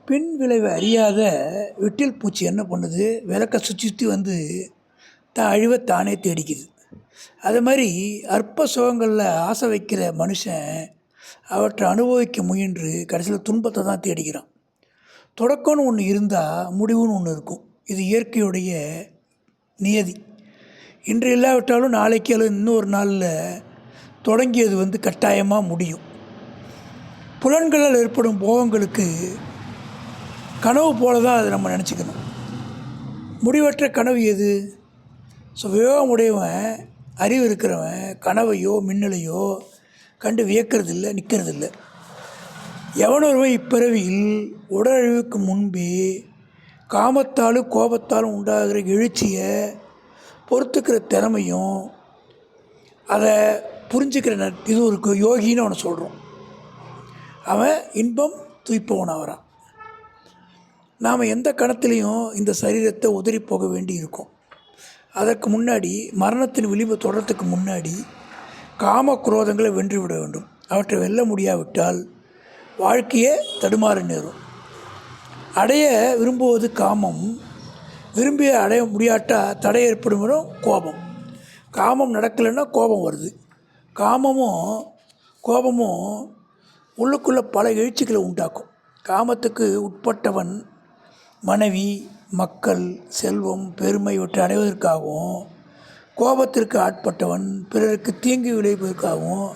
பின் விளைவை அறியாத விட்டில் பூச்சி என்ன பண்ணுது, விளக்க சுற்றி சுற்றி வந்து தான் அழிவை தானே தேடிக்குது. அது மாதிரி அற்ப சுகங்களில் ஆசை வைக்கிற மனுஷன் அவற்றை அனுபவிக்க முயன்று கடைசியில் துன்பத்தை தான் தேடிக்கிறான். தொடக்கம்னு ஒன்று இருந்தால் முடிவுன்னு ஒன்று இருக்கும். இது இயற்கையுடைய நியதி. இன்று இல்லாவிட்டாலும் நாளைக்கு அல்லது இன்னொரு நாளில் தொடங்கியது கட்டாயமாக முடியும். புலன்களால் ஏற்படும் போகங்களுக்கு கனவு போல தான் அதை நம்ம நினச்சிக்கணும். முடிவற்ற கனவு எது? ஸோ விவேகம் உடையவன், அறிவு இருக்கிறவன் கனவையோ மின்னலையோ கண்டு வியக்கிறதில்லை, நிற்கிறதில்லை. எவனொருவன் இப்பிறவியில் உடலழிவுக்கு முன்பே காமத்தாலும் கோபத்தாலும் உண்டாகிற எழுச்சியை பொறுத்துக்கிற திறமையும் அதை புரிஞ்சுக்கிற இது ஒரு யோகின்னு அவனை சொல்கிறோம். அவன் இன்பம் துய்ப்பவனாகிறான். நாம் எந்த கணத்திலையும் இந்த சரீரத்தை உதறி போக வேண்டி இருக்கும். அதற்கு முன்னாடி மரணத்தின் விளிம்பு தொடரத்துக்கு முன்னாடி காம குரோதங்களை வென்றுவிட வேண்டும். அவற்றை வெல்ல முடியாவிட்டால் வாழ்க்கையே தடுமாற நேரும். அடைய விரும்புவது காமம், விரும்பிய அடைய முடியாட்டா தடை ஏற்படும் கோபம். காமம் நடக்கலைன்னா கோபம் வருது. காமமும் கோபமும் உள்ளுக்குள்ளே பல எழுச்சிகளை உண்டாக்கும். காமத்துக்கு உட்பட்டவன் மனைவி, மக்கள், செல்வம், பெருமை இவற்றை அடைவதற்காகவும், கோபத்திற்கு ஆட்பட்டவன் பிறருக்கு தீங்கு விளைவிப்பதற்காகவும்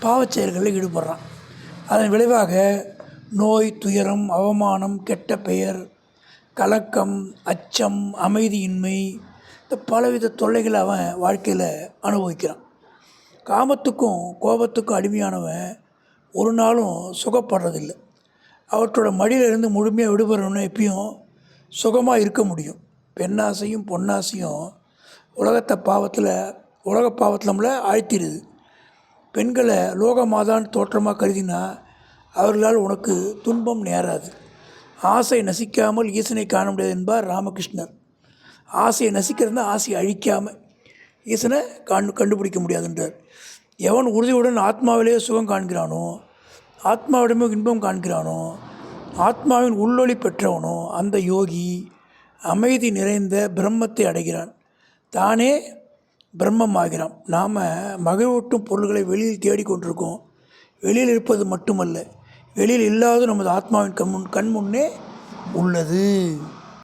பாவச் செயல்களில் ஈடுபடுறான். அதன் விளைவாக நோய், துயரம், அவமானம், கெட்ட பெயர், கலக்கம், அச்சம், அமைதியின்மை, இந்த பலவித தொல்லைகளை அவன் வாழ்க்கையில் அனுபவிக்கிறான். காமத்துக்கும் கோபத்துக்கும் அடிமையானவன் ஒரு நாளும் சுகப்படுறதில்லை. அவற்றோட மடியிலிருந்து முழுமையாக விடுபடுறவனை எப்பயும் சுகமாக இருக்க முடியும். பெண்ணாசையும் பொன்னாசையும் உலக பாவத்தில் நம்மளை ஆழ்த்திடுது. பெண்களை லோகமாதான் தோற்றமாக கருதினா அவர்களால் உனக்கு துன்பம் நேராது. ஆசை நசிக்காமல் ஈசனை காண முடியாது என்பார் ராமகிருஷ்ணர். ஆசையை நசிக்கிறதுனா ஆசையை அழிக்காமல் ஈசனை கண்டுபிடிக்க முடியாதுன்றார். எவன் உறுதியுடன் ஆத்மாவிலேயே சுகம் காண்கிறானோ, ஆத்மாவிடமே இன்பம் காண்கிறானோ, ஆத்மாவின் உள்ளொளி பெற்றவனோ அந்த யோகி அமைதி நிறைந்த பிரம்மத்தை அடைகிறான். தானே பிரம்மமாகிறான். நாம் மகிழ்வூட்டும் பொருள்களை வெளியில் தேடிக்கொண்டிருக்கோம். வெளியில் இருப்பது மட்டுமல்ல, வெளியில் இல்லாத நமது ஆத்மாவின் கண் முன்னே உள்ளது.